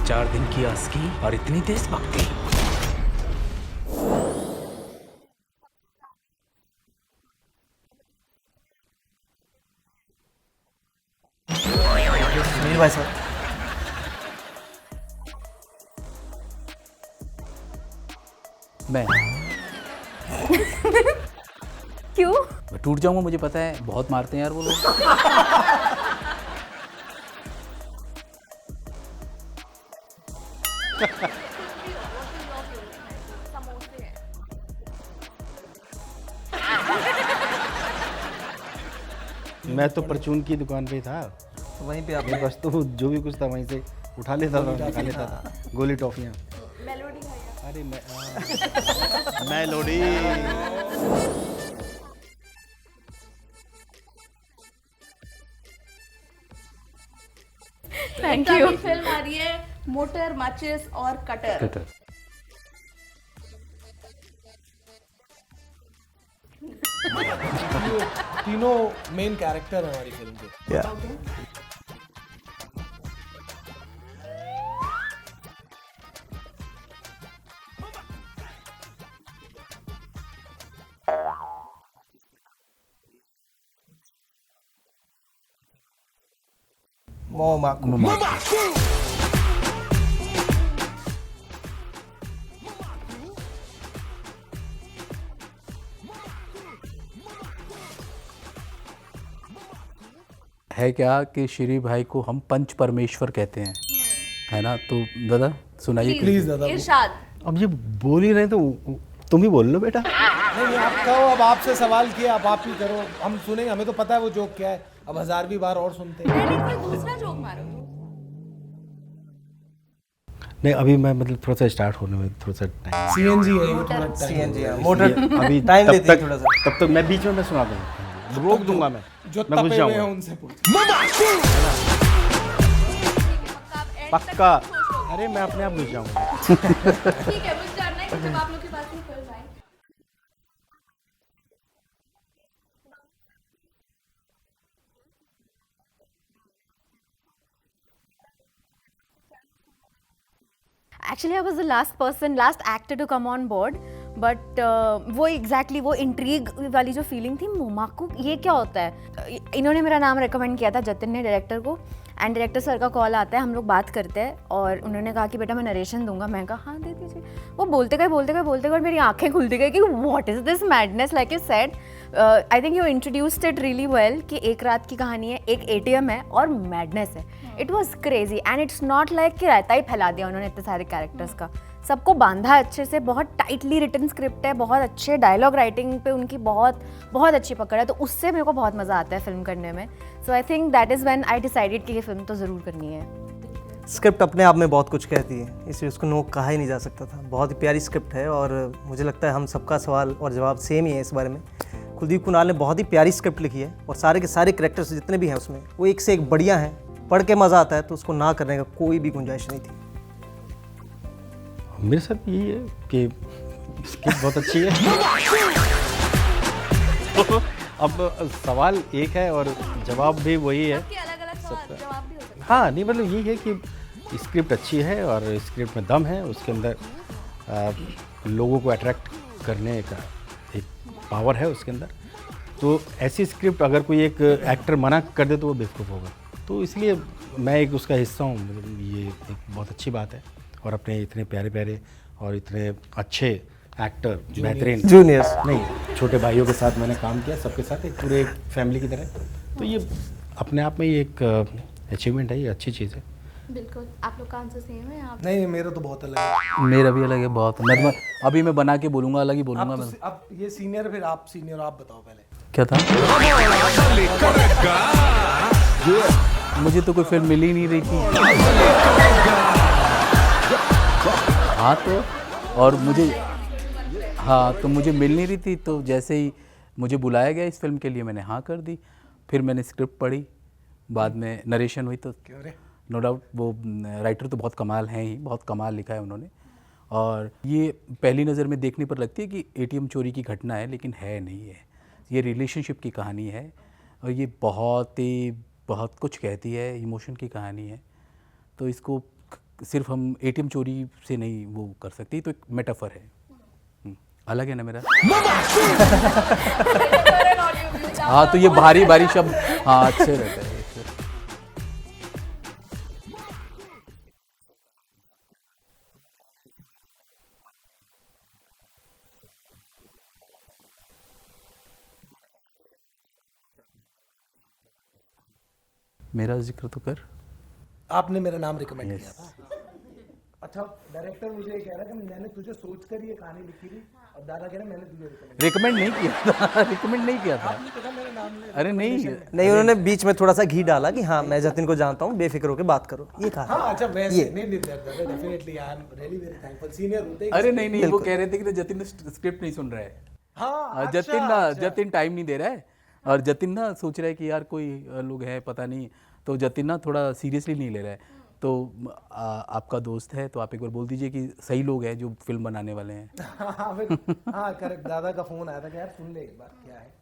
4 दिन की आस्की और इतनी तेज भक्ति। सुनील भाई साहब, मैं क्यों? टूट जाऊंगा, मुझे पता है, बहुत मारते हैं यार वो लोग। मैं तो परचून की दुकान पे था, वहीं पे आप मेरे पास तो जो भी कुछ था वहीं से उठा लेता था, खा लेता था। गोली टॉफियाँ। अरे मैं लोडी। Thank you. फिल्म आ रही है मोटर, माचिस और कटर। तीनों मेन कैरेक्टर है हमारी फिल्म के। मोमाकू। है क्या कि श्री भाई को हम पंच परमेश्वर कहते हैं, है ना? तो दादा सुनाइए। प्लीज दादा। इरशाद। अब ये बोल ही रहे तो तुम ही बोल लो बेटा। नहीं आप कहो, अब आपसे सवाल किया, अब आप ही करो, हम सुनेंगे, हमें तो पता है वो जोक क्या है, अब 1000वीं बार और सुनते हैं। नहीं कोई दूसरा जोक मारो। नहीं अभी मैं मतलब थोड़ा सा स्टार्ट होने में थोड़ा सा टाइम। सीएनजी है ये, थोड़ा टाइम। सीएनजी मोटर अभी टाइम तब देती है तक थोड़ा सा। तब तक मैं बीच में मैं सुना दूंगा, रोक दूंगा मैं जो मैं घुस तपे हुए हैं जाऊंगा उनसे पूछ। पक्का। अरे मैं अपने आप घुस जाऊंगा। ठीक है, मुझे जानना है कि जब आप लोग के पास में film I, Actually, I was the last actor to come on board. But वो एग्जैक्टली वो इंट्रीग वाली जो फीलिंग थी, मोमाकू ये क्या होता है, इन्होंने मेरा नाम रिकमेंड किया था जतिन ने, डायरेक्टर को। एंड डायरेक्टर सर का कॉल आता है, हम लोग बात करते हैं और उन्होंने कहा कि बेटा मैं नरेशन दूंगा। मैं कहा हाँ दे दीजिए। वो बोलते गए और मेरी आंखें खुलती गई कि what is this madness. Like you said, I think you introduced it really well कि एक रात की कहानी है, एक एटीएम है और मैडनेस है। It was crazy and it's not like कि रायता ही फैला दिया उन्होंने इतने सारे कैरेक्टर्स का, सबको बांधा अच्छे से। बहुत टाइटली रिटन स्क्रिप्ट है, बहुत अच्छे डायलॉग राइटिंग पे उनकी बहुत बहुत अच्छी पकड़ है, तो उससे मेरे को बहुत मज़ा आता है फिल्म करने में। So I think that is when I decided कि ये फिल्म तो ज़रूर करनी है। स्क्रिप्ट अपने आप में बहुत कुछ कहती है, इसलिए उसको नो कहा ही नहीं जा सकता था। बहुत ही प्यारी स्क्रिप्ट है और मुझे लगता है हम सबका सवाल और जवाब सेम ही है इस बारे में। कुलदीप कुणाल ने बहुत ही प्यारी स्क्रिप्ट लिखी है और सारे के सारे कैरेक्टर्स जितने भी हैं उसमें वो एक से एक बढ़िया हैं, पढ़ के मज़ा आता है, तो उसको ना करने का कोई भी गुंजाइश नहीं थी। मेरे साथ यही है कि स्क्रिप्ट बहुत अच्छी है। अब सवाल एक है और जवाब भी वही है। अलग-अलग सवाल जवाब भी हो सकते हैं। हाँ नहीं मतलब यही है कि स्क्रिप्ट अच्छी है और स्क्रिप्ट में दम है, उसके अंदर लोगों को अट्रैक्ट करने का एक पावर है उसके अंदर। तो ऐसी स्क्रिप्ट अगर कोई एक एक्टर मना कर दे तो वो बेवकूफ़ होगा, तो इसलिए मैं एक उसका हिस्सा हूँ। मतलब ये एक बहुत अच्छी बात है और अपने इतने प्यारे प्यारे और इतने अच्छे एक्टर, बेहतरीन जूनियर्स नहीं छोटे भाइयों के साथ मैंने काम किया, सबके साथ एक पूरे एक फैमिली की तरह। तो ये अपने आप में ही एक अचीवमेंट है, ये अच्छी चीज़ है। बिल्कुल, आप लोग का आंसर सेम है। आप नहीं मेरा तो बहुत अलग है। मेरा भी अलग है बहुत। मैं अभी मैं बना के बोलूँगा, अलग ही बोलूँगा मैं। अब ये सीनियर, फिर आप सीनियर, आप बताओ पहले क्या था? मुझे तो कोई फिल्म मिल ही नहीं रही थी। हाँ तो और मुझे तो मुझे मिल नहीं रही थी, तो जैसे ही मुझे बुलाया गया इस फिल्म के लिए मैंने हाँ कर दी। फिर मैंने स्क्रिप्ट पढ़ी, बाद में नरेशन हुई, तो नो डाउट वो राइटर तो बहुत कमाल हैं ही, बहुत कमाल लिखा है उन्होंने। और ये पहली नज़र में देखने पर लगती है कि एटीएम चोरी की घटना है, लेकिन है नहीं है। ये रिलेशनशिप की कहानी है और ये बहुत कुछ कहती है, इमोशन की कहानी है। तो इसको सिर्फ हम एटीएम चोरी से नहीं वो कर सकते, तो एक मेटाफर है। अलग है ना मेरा। हाँ, तो ये भारी भारी शब्द हाँ अच्छे रहते हैं। मेरा जिक्र तो कर। आपने मेरा नाम रिकमेंड किया था। अच्छा, डायरेक्टर मुझे ये कह रहा है कि मैंने तुझे सोचकर ये कहानी लिखी थी और दादा कह रहे मैंने तुझे रिकमेंड नहीं किया था। रिकमेंड नहीं किया था। पता मेरा नाम ले। अरे नहीं, नहीं, उन्होंने बीच में थोड़ा सा घी डाला कि हाँ मैं जतिन को जानता हूँ, बेफिक्र होकर बात करो, ये कहा। हाँ अच्छा, वैसे नहीं definitely I am really very thankful. Senior होते हैं। अरे नहीं, वो कह रहे थे कि जतिन स्क्रिप्ट नहीं सुन रहा है। हाँ जतिन टाइम नहीं दे रहा है, और जतिन ना सोच रहा है कि यार कोई लोग है पता नहीं, तो जतिन ना थोड़ा सीरियसली नहीं ले रहा है। तो आपका दोस्त है, तो आप एक बार बोल दीजिए कि सही लोग हैं जो फिल्म बनाने वाले हैं। हाँ करेक्ट, दादा का फोन आया था कि यार सुन ले एक बार क्या है।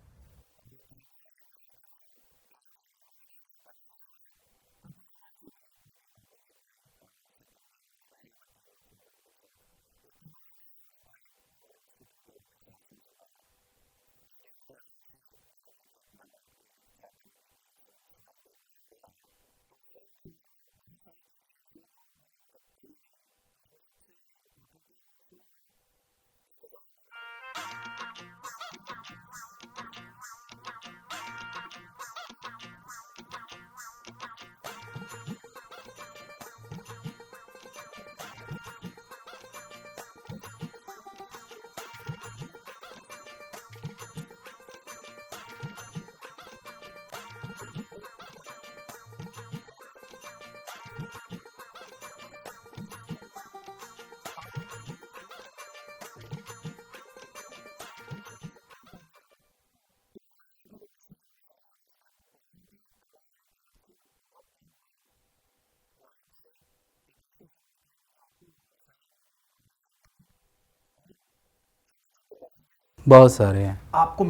बहुत सारे हैं। आपको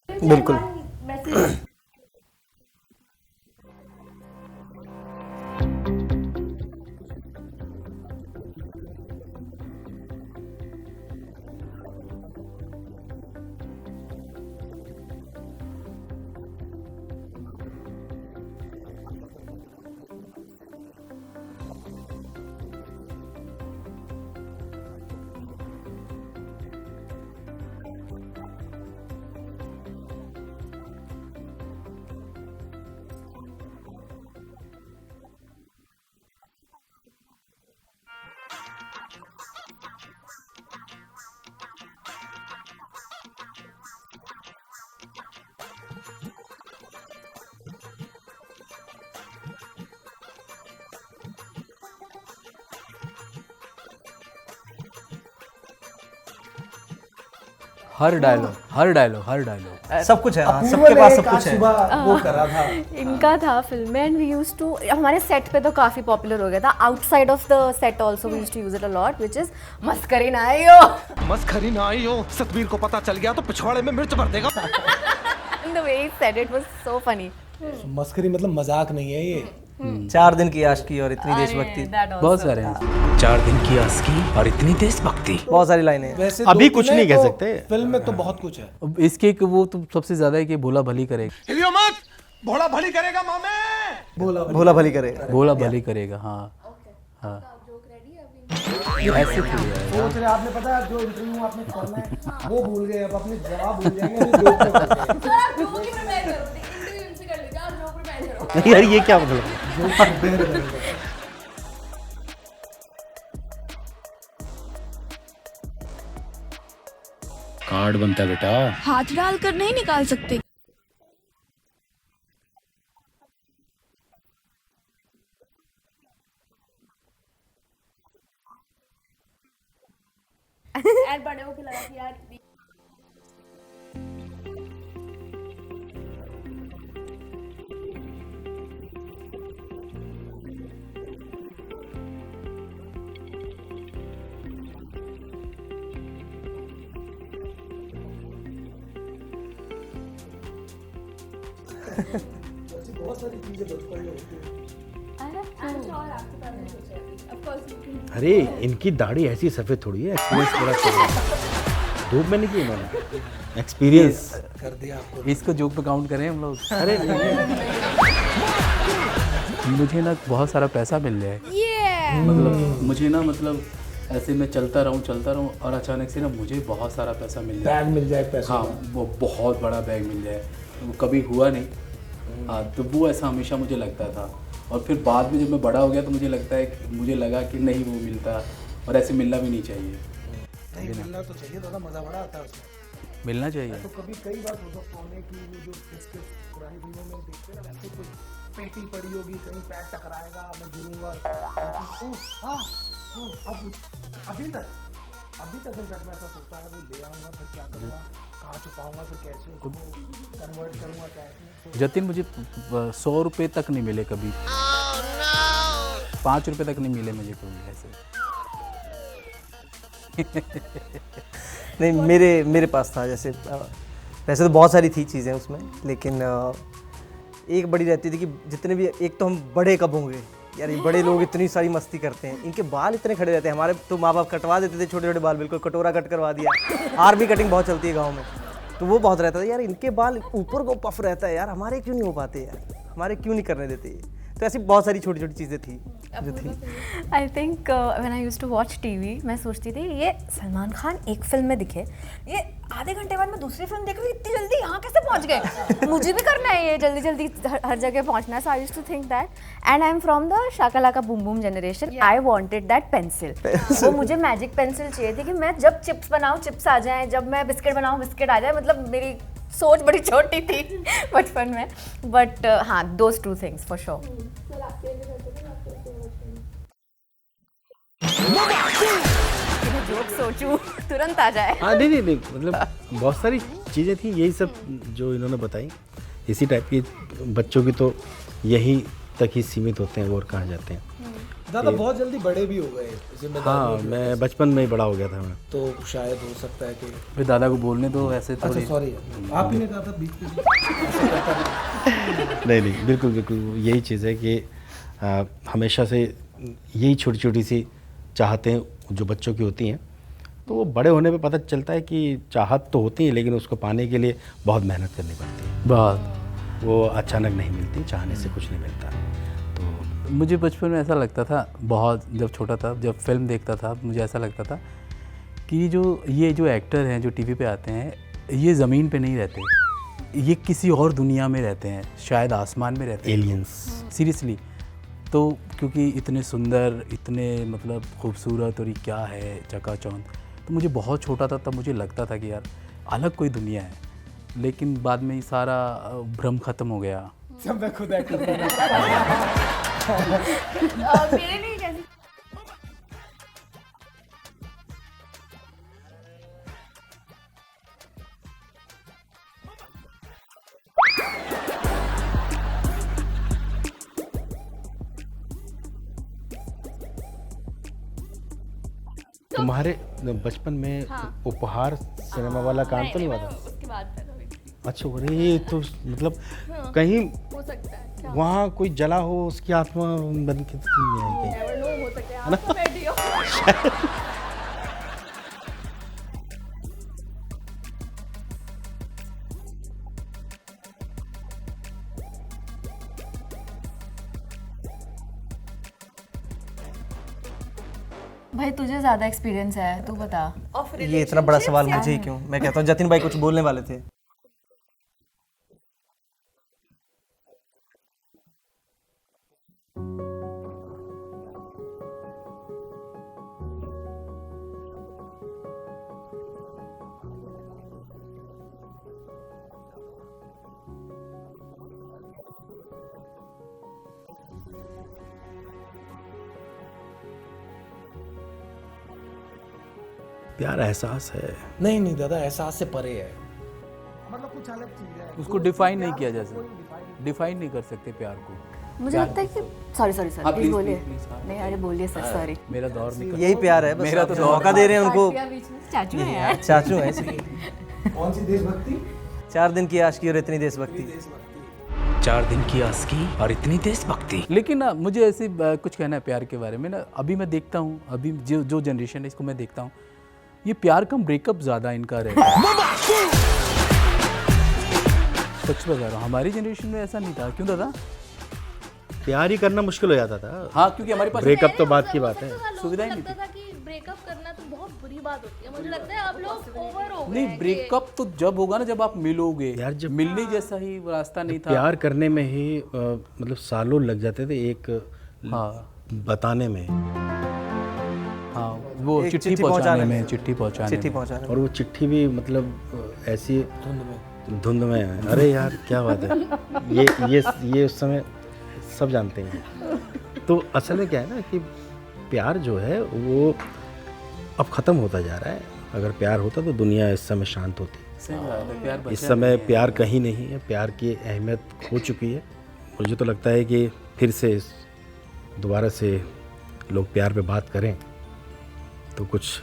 बिल्कुल। हर डायलॉग सब कुछ है, हाँ, सबके पास सब कुछ है। सुबह वो करा था। इनका था फिल्म में, एंड वी यूज्ड टू, हमारे सेट पे तो काफी पॉपुलर हो गया था, outside of the set also we used to use it a lot, which is मस्करी ना आइयो। मस्खरी ना आई हो, सतवीर को पता चल गया तो पिछवाड़े में मिर्च भर देगा। The way he said it was so funny. मस्करी मतलब मजाक नहीं है ये। 4 दिन की आशिकी और इतनी देशभक्ति, बहुत सारे हैं। 4 दिन की आस्की और इतनी देशभक्ति। बहुत सारी लाइनें हैं। वैसे अभी दो कुछ तीन है नहीं कह तो सकते। फिल्म में तो बहुत कुछ है। अब इसके एक वो तो सबसे ज्यादा है कि भोला भली करेगा। हिलियो मत, भोला भली करेगा मामे। भोला भली करे। भोला भली करेगा, हाँ हाँ। ऐसे थोड़ी है। सोच रहे आपने, पता है जो इंटरव्यू आपने करना है वो भूल गए, अब अपने जवाब भूल जाएंगे, अभी जोक पे पहुंच गए। सर आप जोक ही प्रिपेयर करो, इंटरव्यू इनसे कर लीजिए, आप जोक प्रिपेयर करो। यार ये क्या मतलब? जोक प्रिपेयर करेंगे। कार्ड बनता है बेटा। हाथ डाल कर नहीं निकाल सकते। ऐड बड़े होके लगा कि यार ऐसी बहुत सारी चीजें बचपन में होती हैं। अरे इनकी दाढ़ी ऐसी सफ़ेद थोड़ी है, एक्सपीरियंस पूरा चाहिए। धूप में नहीं की इन्होंने, एक्सपीरियंस कर दिया आपको। इसको जोक पे काउंट करें हम लोग। अरे मुझे ना बहुत सारा पैसा मिल जाए, मतलब मुझे ना मतलब ऐसे मैं चलता रहूं और अचानक से ना मुझे बहुत सारा पैसा मिल जाए। बैग मिल जाए पैसे। हाँ, वो बहुत बड़ा बैग मिल जाए, वो कभी हुआ नहीं। हाँ, तो वो ऐसा हमेशा मुझे लगता था। और फिर बाद में जब मैं बड़ा हो गया तो मुझे लगा कि नहीं वो मिलता, और ऐसे मिलना भी नहीं चाहिए। नहीं मिलना तो चाहिए, दादा मजा बड़ा आता है उसमें। मिलना चाहिए। तो कभी कई बार होता सोने की वो जो इसके पुरानी फिल्मों में देखते हैं ना, वैसे कोई पेटी पड़ी होगी, कहीं पैर टकराएगा, मैं गिरूंगा। अभी तक मैं ऐसा सोचता है, वो ले आऊंगा फिर क्या करूँगा, कहाँ छुपाऊंगा, फिर कैसे उसको कन्वर्ट करूँगा कैसे। जतिन मुझे 100 रुपये तक नहीं मिले कभी। 5 रुपये तक नहीं मिले मुझे कभी ऐसे। नहीं, मेरे पास था। जैसे वैसे तो बहुत सारी थी चीज़ें उसमें, लेकिन एक बड़ी रहती थी कि जितने भी, एक तो हम बड़े कब होंगे यार, ये बड़े लोग इतनी सारी मस्ती करते हैं, इनके बाल इतने खड़े रहते हैं। हमारे तो माँ बाप कटवा देते थे छोटे छोटे बाल, बिल्कुल कटोरा कट करवा दिया। आर्मी कटिंग बहुत चलती है गाँव में, तो वो बहुत रहता था यार, इनके बाल ऊपर को पफ रहता है यार, हमारे क्यों नहीं हो पाते यार, हमारे क्यों नहीं करने देते ये। तो ऐसी बहुत सारी छोटी छोटी चीज़ें थी जो थी। I think when I used to watch TV, मैं सोचती थी ये सलमान खान एक फिल्म में दिखे, ये आधे घंटे बाद मैं दूसरी फिल्म देखूँ, इतनी जल्दी यहाँ कैसे पहुँच गए, मुझे भी करना है ये, जल्दी जल्दी हर जगह पहुँचना है। So I used to think that, and I am from the Shakalaka Boom Boom generation. I wanted that pencil. वो मुझे मैजिक पेंसिल चाहिए थी कि मैं जब चिप्स बनाऊँ चिप्स आ जाएँ, जब मैं बिस्किट बनाऊँ बिस्किट आ जाए। मतलब मेरी सोच बड़ी छोटी थी बचपन में, बट हाँ, those two things for sure. Joke सोचूं तुरंत आ जाए। हाँ नहीं, मतलब बहुत सारी चीज़ें थी, यही सब जो इन्होंने बताई। इसी टाइप की बच्चों की तो यही तक ही सीमित होते हैं, वो और कहाँ जाते हैं। दादा बहुत जल्दी बड़े भी हो गए, हाँ, मैं बचपन में ही बड़ा हो गया था मैं। तो शायद हो सकता है कि फिर दादा को बोलने दो ऐसे अच्छा थोड़ी। सॉरी, आप ही ने कहा था बीच में। नहीं, बिल्कुल यही चीज़ है कि हमेशा से यही छोटी छोटी सी चाहतें जो बच्चों की होती हैं, तो वो बड़े होने पे पता चलता है कि चाहत तो होती है, लेकिन उसको पाने के लिए बहुत मेहनत करनी पड़ती है। बहुत। वो अचानक नहीं मिलती, चाहने से कुछ नहीं मिलता। तो मुझे बचपन में ऐसा लगता था बहुत, जब छोटा था, जब फिल्म देखता था, मुझे ऐसा लगता था कि ये जो एक्टर हैं जो टीवी पे आते हैं, ये ज़मीन पे नहीं रहते, ये किसी और दुनिया में रहते हैं, शायद आसमान में रहते हैं। एलियंस। सीरियसली। तो क्योंकि इतने सुंदर, इतने मतलब खूबसूरत, और ये क्या है चकाचौंध। तो मुझे बहुत छोटा था तब मुझे लगता था कि यार अलग कोई दुनिया है, लेकिन बाद में ये सारा भ्रम ख़त्म हो गया। सब मैं खुद एक्टर बना। मेरे लिए जैसे तुम्हारे बचपन में उपहार सिनेमा वाला काम तो नहीं हुआ था? उसके बाद पैदा हुई थी। अच्छा, अरे तो मतलब कहीं हो सकता है, क्या वहाँ कोई जला हो, उसकी आत्मा बन के तो नहीं आएगी। never know, हो सकता है आप तो बैठी हो। भाई तुझे ज़्यादा एक्सपीरियंस है, तू बता। ये इतना बड़ा सवाल मुझे ही क्यों? मैं कहता हूँ जतिन भाई कुछ बोलने वाले थे। प्यार एहसास है। नहीं नहीं दादा, एहसास से परे है, मतलब कुछ अलग चीज है। उसको डिफाइन नहीं किया जा सकता, डिफाइन नहीं कर सकते प्यार को। मुझे लगता है कि सॉरी हाँ, प्लीज please, बोलिए। please, हाँ। नहीं अरे बोलिए सर, सॉरी। मेरा दौर निकल। यही प्यार है, बस मेरा आप तो मौका दे रहे हैं उनको। बीच में चाचू है यार। चाचू है इसलिए। कौन सी देशभक्ति? 4 दिन की आशिकी और इतनी देशभक्ति। देशभक्ति। 4 दिन की आस्की और इतनी देशभक्ति। लेकिन ना मुझे ऐसे कुछ कहना है प्यार के बारे में ना, अभी मैं देखता हूँ, अभी जो जनरेशन है इसको मैं देखता हूँ, ये प्यार कम ब्रेकअप ज़्यादा इनका रहता है। सच बता रहा हूँ, हमारी जनरेशन में ऐसा नहीं था, क्यों दादा? प्यार ही करना मुश्किल हो जाता था। हाँ, क्योंकि हमारे पास ब्रेकअप तो बात की बात है। सुविधाएं नहीं लगता था कि ब्रेकअप करना तो बहुत बुरी बात होती है। मुझे लगता है अब लोग ओवर हो गए नहीं, हैं ब्रेकअप तो जब होगा ना जब आप मिलोगे यार, जब मिलने जैसा ही रास्ता नहीं था। प्यार करने में ही मतलब सालों लग जाते थे एक हाँ बताने में। हाँ, वो एक चिट्ठी चिट्ठी पहुंचाने पहुंचाने में, में। चिट्ठी पहुंचाने चिट्ठी में। पहुंचाने और वो चिट्ठी भी मतलब ऐसी धुंध में है। अरे यार क्या बात है। ये उस समय सब जानते हैं। तो असल में क्या है ना कि प्यार जो है वो अब ख़त्म होता जा रहा है। अगर प्यार होता तो दुनिया इस समय शांत होती। सही बात है, प्यार बचा इस समय नहीं है। प्यार कहीं नहीं है। प्यार की अहमियत खो चुकी है। मुझे तो लगता है कि फिर से दोबारा से लोग प्यार पे बात करें तो कुछ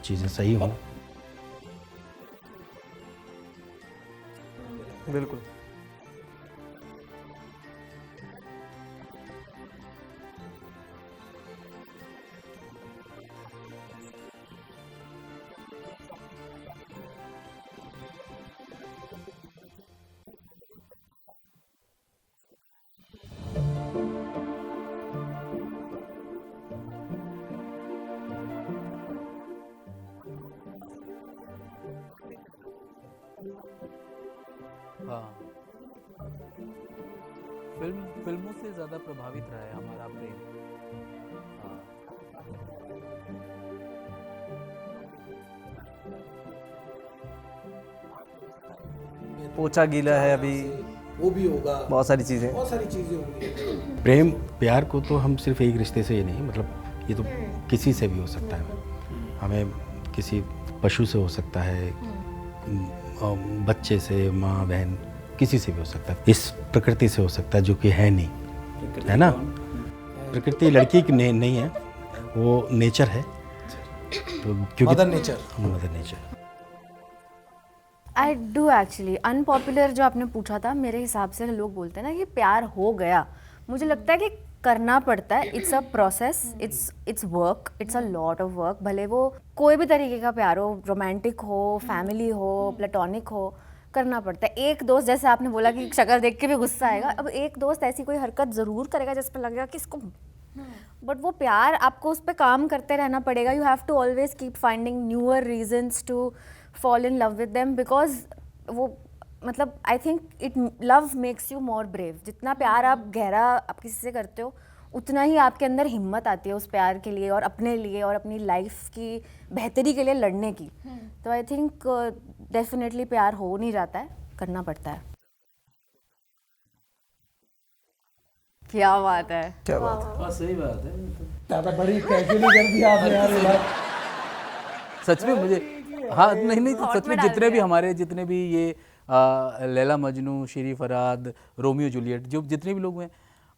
चीज़ें सही हों। बिल्कुल। हाँ, फिल्मों से ज़्यादा प्रभावित रहा है हमारा प्रेम। हाँ, पोचा गीला है अभी, वो भी होगा, बहुत सारी चीज़ें। बहुत सारी चीजें होंगी। प्रेम प्यार को तो हम सिर्फ एक रिश्ते से ही नहीं, मतलब ये तो किसी से भी हो सकता है। हमें किसी पशु से हो सकता है, बच्चे से, माँ बहन, किसी से भी हो सकता है। इस प्रकृति से हो सकता है जो कि है नहीं, है ना। प्रकृति लड़की की नहीं है, वो नेचर है। तो क्योंकि mother nature. Mother nature. I do actually. Unpopular जो आपने पूछा था, मेरे हिसाब से लोग बोलते हैं ना कि प्यार हो गया, मुझे लगता है कि करना पड़ता है। It's a process, it's work, it's a lot of work. भले वो कोई भी तरीके का प्यार हो, रोमांटिक हो, फैमिली हो, प्लेटोनिक हो, करना पड़ता है। एक दोस्त, जैसे आपने बोला कि शक्ल देख के भी गुस्सा आएगा, अब एक दोस्त ऐसी कोई हरकत ज़रूर करेगा जिस पर लगेगा कि इसको, बट वो प्यार आपको उस पर काम करते रहना पड़ेगा। You have to always keep finding newer reasons to fall in love with them, because वो मतलब I think it love makes you more brave. जितना प्यार आप गहरा आप किसी से करते हो, उतना ही आपके अंदर हिम्मत आती है उस प्यार के लिए और अपने लिए और अपनी लाइफ की बेहतरी के लिए लड़ने की। तो आई थिंक डेफिनेटली प्यार हो नहीं जाता है, करना पड़ता है। क्या बात है, क्या बात है। हाँ, सही बात है। ज्यादा बड़ी कैजुअली कर दिया आपने यार ये बात। सच में मुझे, हाँ नहीं सच में जितने भी हमारे जितने भी ये लैला मजनू, शेरी फराद, रोमियो जूलियट, जो जितने भी लोग हैं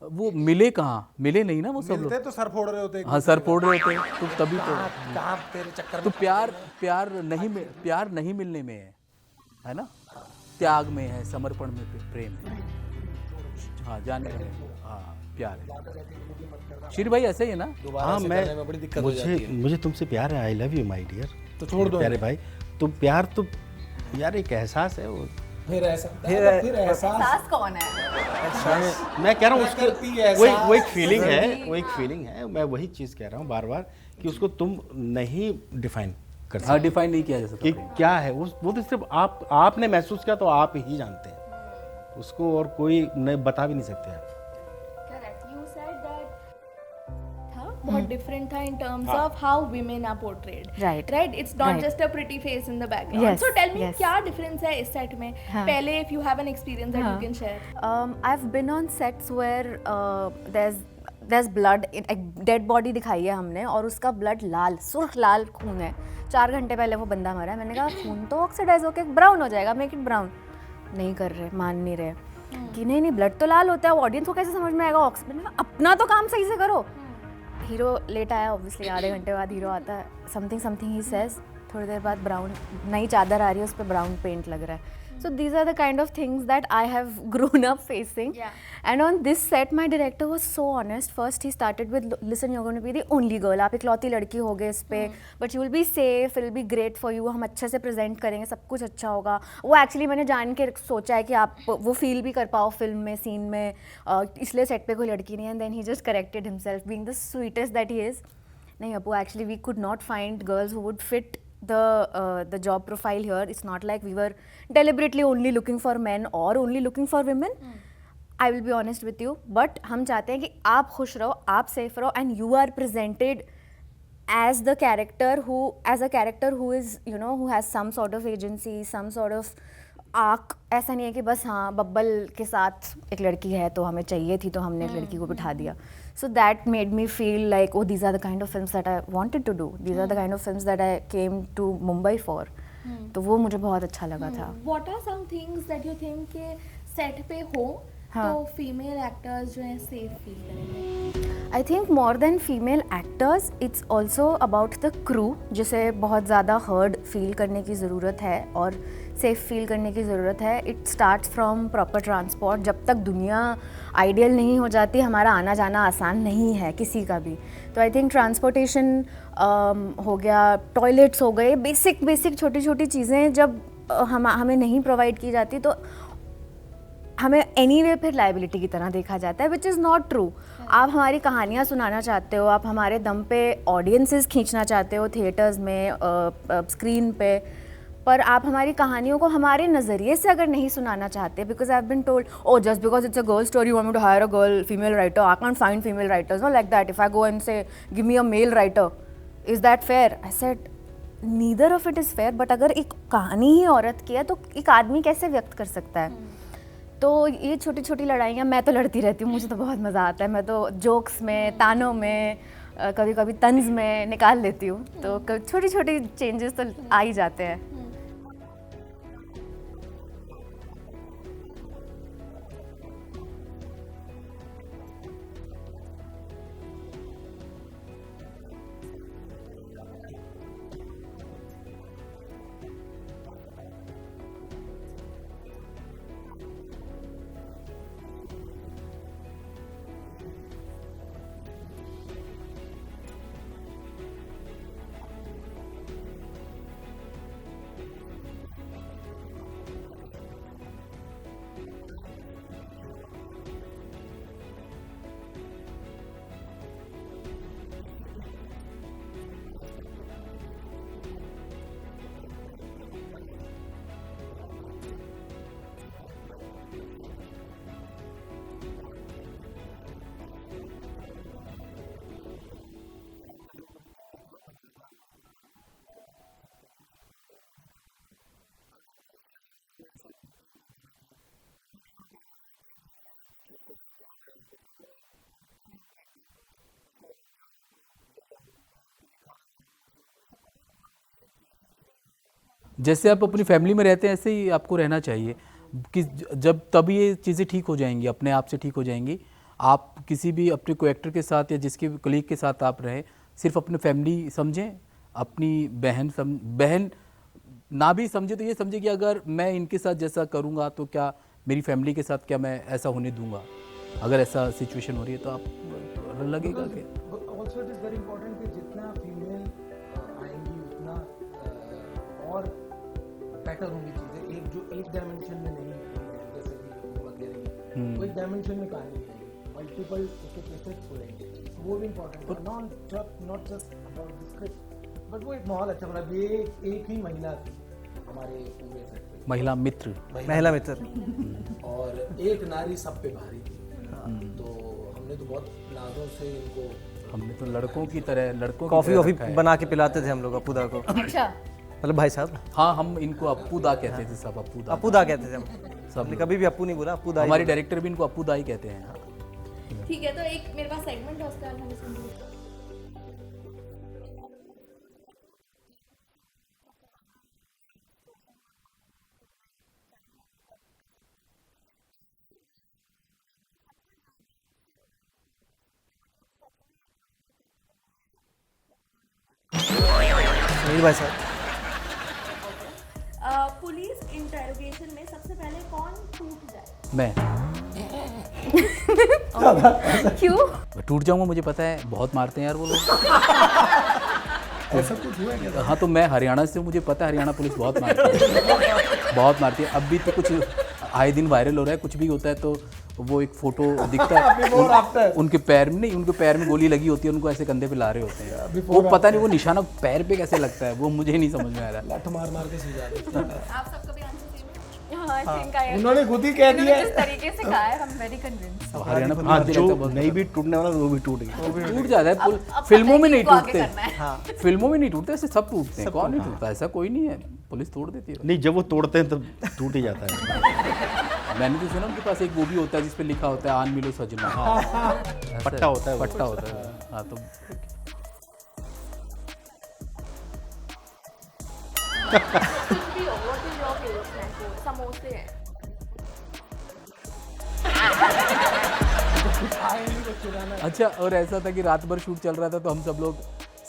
वो मिले कहाँ, मिले नहीं ना वो सब लोग। मिलते तो सर फोड़ रहे होते। हाँ, सर फोड़ रहे होते, तो तभी तो कहाँ तेरे चक्कर तो में। प्यार नहीं मिलने में है ना, त्याग में है, समर्पण में प्रेम है। हाँ, जाने में, हाँ प्यार है। श्री भाई ऐसे ही है ना। हाँ, करने में बड़ी दिक्कत हो जाती है। मुझे तुमसे प्यार है। I love you my dear. तो छोड़ दो प्यारे भाई। तो प्यार तो यार एक एहसास है। वो फिर एहसास सास कौन है? मैं कह रहा हूँ उसको, करती है वो एक फीलिंग है, वो एक फीलिंग है। मैं वही चीज़ कह रहा हूँ बार बार कि उसको तुम नहीं डिफाइन कर सकते। हाँ, डिफाइन नहीं किया जा सकता कि प्रेम। क्या है वो तो सिर्फ आपने महसूस किया तो आप ही जानते हैं उसको, और कोई नहीं बता भी नहीं सकते आप। Correct. You said that था बहुत डिफरेंट था in terms of how women are portrayed. Right. Right. It's not Right. just a pretty face in the background. Yes, So tell me yes. क्या difference है इस set में? हाँ. पहले if you have an experience that you can share. I've been on sets where there's blood, एक dead body दिखाई है हमने और उसका ब्लड लाल, सुर्ख लाल खून है। 4 घंटे पहले वो बंदा मरा है। मैंने कहा खून तो ऑक्सीडाइज होके ब्राउन हो जाएगा, मेक इट ब्राउन। नहीं कर रहे, मान नहीं रहे कि नहीं ब्लड तो लाल होता है, ऑडियंस को कैसे समझ में आएगा ऑक्सीजन। अपना तो काम सही से करो। हीरो लेट आया, ऑब्वियसली आधे घंटे बाद हीरो आता है। समथिंग ही सेज, थोड़ी देर बाद ब्राउन, नई चादर आ रही है, उस पर ब्राउन पेंट लग रहा है। So these are the kind of things that I have grown up facing. Yeah. And on this set, my director was so honest. First, he started with, listen, you're going to be the only girl. आप इकलौती लड़की होगे इस पे, but you will be safe, it will be great for you. हम अच्छे से present करेंगे, सब कुछ अच्छा होगा. वो actually मैंने जान के सोचा है कि आप वो feel भी कर पाओ film में, scene में, इसलिए set पे कोई लड़की नहीं है. And then he just corrected himself, being the sweetest that he is. नहीं अपू, actually we could not find girls who would fit the job profile here. It's not like we were deliberately only looking for men or only looking for women. I will be honest with you, but हम चाहते हैं कि आप खुश रहो, आप safe रहो, and you are presented as a character who is, you know, who has some sort of agency, some sort of arc. ऐसा नहीं है कि बस हाँ बब्बल के साथ एक लड़की है तो हमें चाहिए थी तो हमने एक लड़की को बिठा दिया. So that made me feel like, oh, these are the kind of films that I wanted to do. These are the kind of films that I came to Mumbai for. तो वो मुझे बहुत अच्छा लगा था. What are some things that you think के set पे हो तो female actors जो हैं safe feel करेंगे? I think more than female actors, it's also about the crew, जिसे बहुत ज़्यादा heard feel करने की ज़रूरत है और safe feel करने की ज़रूरत है. It starts from proper transport. जब तक दुनिया ideal नहीं हो जाती, हमारा आना जाना आसान नहीं है किसी का भी. तो I think transportation हो गया, toilets हो गए, basic छोटी छोटी चीज़ें जब हमें नहीं provide की जाती तो हमें anyway फिर liability की तरह देखा जाता है, which is not true. आप हमारी कहानियाँ सुनाना चाहते हो, आप हमारे दम पे audiences खींचना चाहते हो थिएटर्स में, स्क्रीन पे, पर आप हमारी कहानियों को हमारे नज़रिए से अगर नहीं सुनाना चाहते, because I've been told, oh, just because it's a girl story, you want me to hire a girl female writer. I can't find female writers. No, like that. If I go and say, give me a male writer, is that fair? I said, neither of it is fair. But अगर एक कहानी ही औरत की है तो एक आदमी कैसे व्यक्त कर सकता है? तो ये छोटी छोटी लड़ाइयाँ मैं तो लड़ती रहती हूँ, मुझे तो बहुत मज़ा आता है. मैं तो जोक्स में, तानों में, कभी कभी तंज में निकाल लेती हूँ. तो छोटी छोटी चेंजेस तो आ ही जाते हैं. जैसे आप अपनी फैमिली में रहते हैं ऐसे ही आपको रहना चाहिए कि जब तब ये चीज़ें ठीक हो जाएंगी, अपने आप से ठीक हो जाएंगी. आप किसी भी अपने को एक्टर के साथ या जिसके कलीग के साथ आप रहें, सिर्फ अपनी फैमिली समझें, अपनी बहन ना भी समझे तो ये समझे कि अगर मैं इनके साथ जैसा करूँगा तो क्या मेरी फैमिली के साथ क्या मैं ऐसा होने दूंगा. अगर ऐसा सिचुएशन हो रही है तो आप लगेगा कि also it is very important कि जितना फीमेल आएंगी उतना और बेटर होंगी चीज़ें. एक डायमेंशन में नहीं होंगी, जैसे कि वो कह रही है, वो एक डायमेंशन में कहानी नहीं, मल्टीपल उसके फेसेट्स होंगे. वो भी इम्पोर्टेंट है. Not just about the script, but वो एक माहौल अच्छा बना. एक ही महिला थी हमारे पूरे सेट पे, महिला मित्र और एक नारी सब पे भारी थी. तो हमने तो बहुत नाजों से इनको, हमने तो लड़कों की तरह कॉफ़ी वॉफ़ी बना के पिलाते थे हम लोग अप्पू दा को. अच्छा, मतलब भाई साहब. हाँ, हम इनको अप्पू दा कहते थे सब. अप्पू दा कहते थे हम सब. हमने कभी भी अप्पू नहीं बोला, अप्पू दा. हमारे डायरेक्टर भी इनको अप्पू दा ही कहते हैं. ठीक है, तो एक मेरे पास सेगमेंट है, उसका हम इसमें भाई साहब. पुलिस इंटरोगेशन में कौन टूट जाए? मैं क्यों? टूट जाऊंगा, मुझे पता है, बहुत मारते हैं यार वो लोग। ऐसा कुछ हुआ क्या? हाँ, तो मैं हरियाणा से हूँ, मुझे पता है हरियाणा पुलिस बहुत मारती है, बहुत मारती है। अब भी तो कुछ आए दिन वायरल हो रहा है, कुछ भी होता है तो वो एक फोटो दिखता है, उनके पैर में नहीं, उनके पैर में गोली लगी होती है, उनको ऐसे कंधे पे ला रहे होते हैं। वो पता नहीं वो निशाना पैर पे कैसे लगता है, वो मुझे नहीं समझ में आ रहा। लठ मार मार के सुझा देते हैं। आप सबका भी आंसर सेम है? हाँ, I think I- उन्होंने खुद ही कह दिया। जिस तरीके से कहा है, I'm very convinced. हरियाणा हाँ, पुलिस जो बहुत नहीं भी टूटने वाला वो भी टूट गया। टूट जाता है। अब फिल्मों में पता नहीं है कि इनको आगे टूटते, करना है। फिल्मों में नहीं टूटते, ऐसे सब टूटते हैं। कौन नहीं टूटता, ऐसा कोई नहीं है, पुलिस तोड़ देती है। नहीं, जब वो तोड़ते हैं तब टूट ही जाता है। मैंने तो सुना उनके पास एक वो भी होता है जिसपे लिखा होता है आन मिलो सजना। ऐसा पट्टा होता है वो। पट्टा होता है। हाँ, तो कुछ भी हो, what is your favorite snack? समोसे हैं। अच्छा, और ऐसा था कि रात भर शूट चल रहा था तो हम सब लोग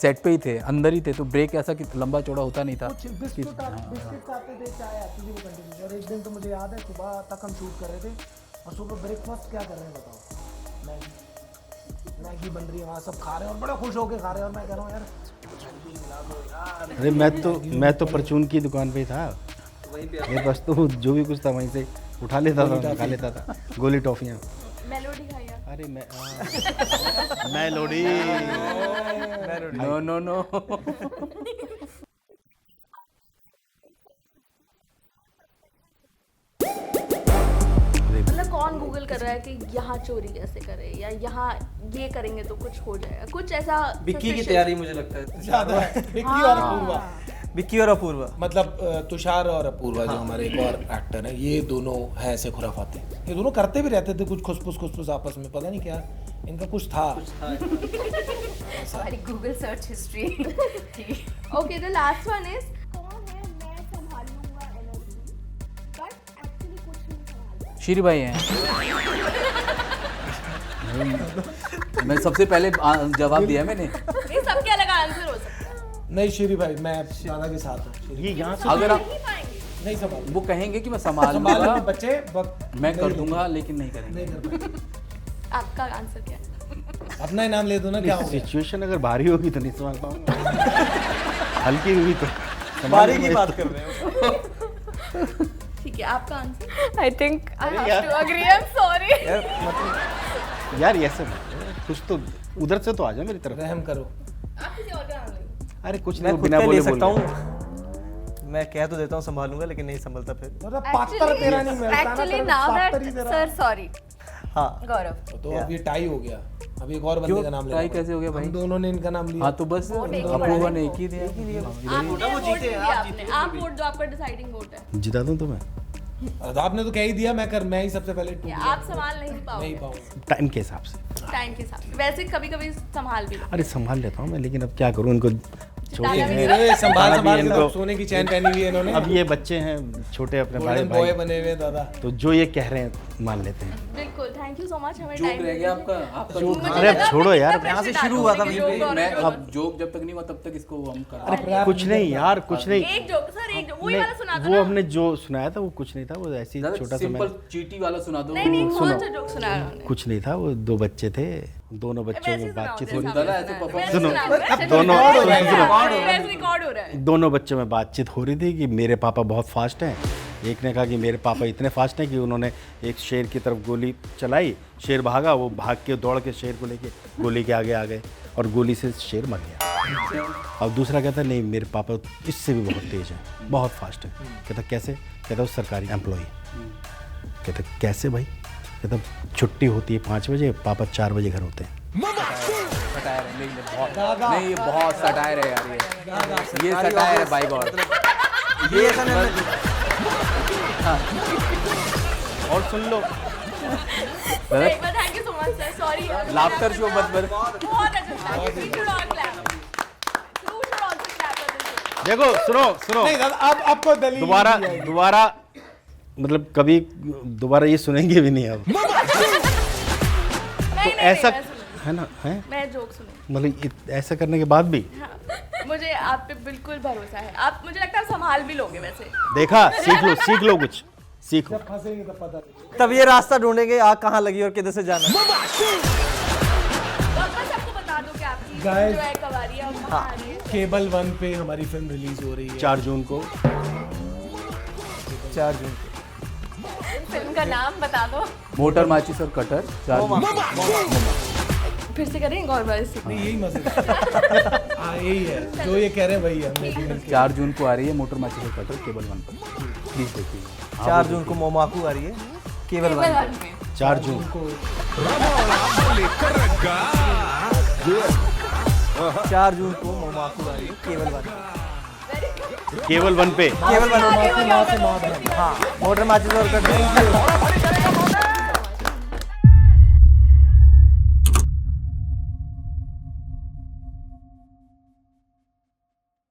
सेट पे ही थे, अंदर ही थे, तो ब्रेक ऐसा कि लंबा चौड़ा होता नहीं था। कुछ बिस्किट आते थे, चाय आती थी, वो कंटिन्यू। और एक दिन तो मुझे याद है सुबह तक हम शूट कर रहे थे और सुबह ब्रेकफास्ट क्या कर रहे हैं बताओ? मैगी बन रही है, वहाँ सब खा रहे हैं और बड़े खुश होके खा रहे हैं और मैं कह रहा हूँ यार मैगी मिला दो यार। अरे मैं तो परचून की दुकान पे ही था, मेरे पास तो जो भी कुछ था वहीं से उठा लेता था, खा लेता था। गोली टॉफियाँ। मेलोडी खाई आप? अरे मेलोडी। No no no. मतलब कौन गूगल कर रहा है कि यहाँ चोरी कैसे करें या यहाँ ये करेंगे तो कुछ हो जाएगा, कुछ ऐसा विक्की की suspicious? तैयारी मुझे लगता है ज्यादा है। विक्की और अपूर्वा, विक्की और अपूर्वा। मतलब तुषार और अपूर्वा जो हमारे एक और एक्टर हैं, ये दोनों हैं ऐसे खुराफाते। ये दोनों करते भी रहते थे कुछ खुसफुस आपस में, पता नहीं क्या इनका कुछ था। हमारी Google search history. Okay, the last one is कौन है मैं संभाल लूंगा एनर्जी बट एक्चुअली कुछ नहीं संभाल रहा। श्री भाई हैं। मैं सबसे पहले जवाब दिया मैंने। ये सबके अलग आंसर हो सकता है। नहीं श्री भाई, मैं दादा के साथ हूँ। ये यहाँ से अगर आप नहीं पाएंगे। नहीं संभाल वो कहेंगे कि मैं संभाल संभाल लूंगा, लेंगे बच्चे, मैं कर दूंगा, लेकिन नहीं करेंगे। नहीं कर पाएंगे। आपका आंसर क्या है? अपना ही नाम ले दो ना, क्या हो गया? सिचुएशन अगर भारी होगी तो नहीं संभाल पाऊंगा, हल्की हुई तो बारी की बात कर रहे हो। ठीक है, आपका answer? I think I have to agree. I'm sorry. यार ऐसे मत, कुछ तो उधर से तो आ जाओ मेरी तरफ। रहम करो। आप किसी और का नाम लेंगे? अरे कुछ मैं नहीं, खुद बिना का बोले ले सकता बोल हूँ। मैं कह तो देता हूँ संभालूंगा, लेकिन नहीं संभलता फिर। मतलब पात्र तेरा नहीं मिलता ना, Actually, तेरे now that पात्र ही तेरा। sir, sorry, हाँ, गौरव. तो अब ये टाई हो गया, अब एक और बंदे का नाम ले। टाई कैसे हो गया भाई? हम दोनों ने इनका नाम लिया। हाँ, तो बस अपूर्वा ने एक ही दिया। आपने वोट नहीं दिया आपने। आप वोट दो, आपका डिसाइडिंग वोट है। जिता दूं तुम्हें आपने तो कह ही दिया, मैं ही सबसे पहले टूट आप संभाल नहीं नहीं पाओगे पाऊंगा। टाइम के हिसाब से। टाइम के साथ। वैसे कभी कभी संभाल भी लो। अरे संभाल लेता हूँ मैं, लेकिन अब क्या करूँ, इनको छोटे हैं। अरे संभाल अभी संभाल इनको- के सोने की चैन पहनी हुई है इन्होंने। अब ये बच्चे हैं छोटे, अपने बड़े गोल्डन बॉय भाई, बने हुए दादा। तो जो ये कह रहे हैं मान लेते हैं। बिल्कुल, थैंक यू सो मच हमें जोक टाइम रह गया आपका, आपका जोक। अरे अब छोड़ो यार, यहाँ से शुरू हुआ था वहीं पे। मैं अब जोक जब तक नहीं हुआ तब तक इसको हम कर। अरे कुछ नहीं यार, कुछ नहीं। एक जोक सर, एक जोक वही वाला सुना दो वो ना। हमने जो सुनाया था वो कुछ नहीं था, वो ऐसी छोटा सा सिंपल मैंने चीटी वाला सुना दो। नहीं नहीं, कौन सुनो। सा जोक सुनाया उन्होंने? कुछ नहीं था, वो दो बच्चे थे, दोनों बच्चों वैसे में सुनाओ, बातचीत हो जैसा रही दादा, आपने ऐसे सुनाया। perform- वैसे सुनो, सुनाओ, वैसे दोनों- सुनाओ। सुनो। वैसे रिकॉर्ड हो रहा है। दोनों बच्चों में बातचीत हो रही थी कि मेरे पापा बहुत फास्ट हैं। एक ने कहा कि मेरे पापा इतने फास्ट हैं कि उन्होंने एक शेर की तरफ गोली चलाई, शेर भागा, वो भाग के दौड़ के शेर को लेके गोली के आगे आ गए और गोली से शेर मर गया। और दूसरा कहता नहीं, मेरे पापा इससे भी बहुत तेज हैं, बहुत फास्ट हैं। कहता कैसे? कहता वो सरकारी एम्प्लॉई। कहता कैसे भाई? कहता छुट्टी होती है 5 बजे, पापा 4 बजे घर होते हैं। सटायर है, नहीं ये बहुत सटायर है यार, ये सटायर है बाय गॉड। ये ऐसा नहीं और सुन लो, एक बार thank you so much sir, sorry. Laughter show मत बर। बहुत अच्छा था। You should all clap. You should also clap for this. देखो सुनो नहीं दादा, अब आपको दलील दोबारा मतलब कभी दोबारा ये सुनेंगे भी नहीं अब। नहीं, ऐसा मैं सुनूंगी। है ना, है मैं जोक सुनूंगी। मतलब ऐसा करने के बाद भी हाँ, मुझे आप पे बिल्कुल भरोसा है। आप, मुझे लगता है आप संभाल भी लोगे वैसे। देखा, सीख लो कुछ, सीखो। फंसेंगे तब पता नहीं। तब ये रास्ता ढूंढेंगे आग कहाँ लगी और किधर से जाना है। वापस आपको बता दो कि आपकी Guys, जो है कब आ रही है और कहाँ आ रही है। केबल 1 पे हमारी फिल्म रिलीज हो रही है 4 जून को। 4 जून को। फिल्म का नाम बता दो। मोटर माचिस और कटर 4 जून को। फिर से करें एक और बार इसी। नहीं यही मजे हाँ यही है जो ये कह रहे हैं वही है हमने भी मिलके 4 जून को आ रही है मोटर माचिस और कटर केबल 1 पर, प्लीज देखिए। 4 जून को मोमाकू आ रही है केवल 1 पे। 4 जून को 4 जून को मोमाकू आ रही है केवल 1 पे। केवल 1 पे। केवल 1 पे। हाँ मोटर माचिस और कटर।